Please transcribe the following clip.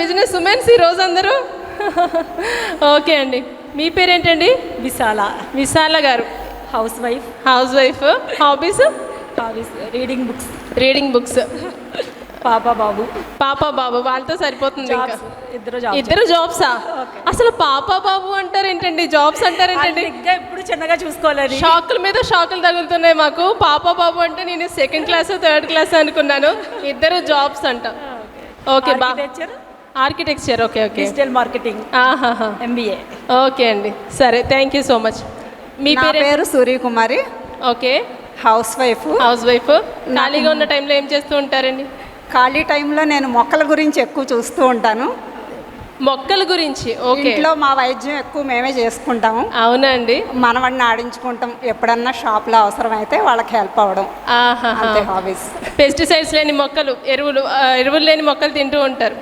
Business women's ఈ రోజు అందరూ. ఓకే అండి, మీ పేరేంటండి? విశాల గారు. House wife. Hobbies? Reading books. పాప బాబు వాళ్ళతో సరిపోతుంది. ఇంకా ఇద్దరు ఇద్దరు జాబ్సా? అసలు పాప బాబు అంటారు ఏంటండి, జాబ్స్ అంటారు ఏంటండి? ఇప్పుడు చిన్నగా చూసుకోవాలి. షాకుల మీద షాకులు తగులుతున్నాయి మాకు. పాప బాబు అంటే నేను 2nd క్లాస్ 3rd క్లాస్ అనుకున్నాను. ఇద్దరు జాబ్స్ అంట. Okay, architecture. Okay, digital marketing, MBA. Okay అండి, సరే, థ్యాంక్ యూ సో మచ్. మీ పేరు సూర్యకుమారి. Okay, house wife. ఖాళీగా ఉన్న టైంలో ఏం చేస్తూ ఉంటారండి? ఖాళీ టైంలో నేను మొక్కల గురించి ఎక్కువ చూస్తూ ఉంటాను. మొక్కల గురించి? ఓకే. ఇంట్లో మా వైద్యం ఎక్కువ మేమే చేసుకుంటాము. అవునా అండి? మనవాడిని ఆడించుకుంటాం. ఎప్పుడన్నా షాప్లో అవసరమైతే వాళ్ళకి హెల్ప్ అవ్వడం. అంతే హాబీస్. పెస్టిసైడ్స్ లేని మొక్కలు, ఎరువులు లేని మొక్కలు తింటూ ఉంటారు.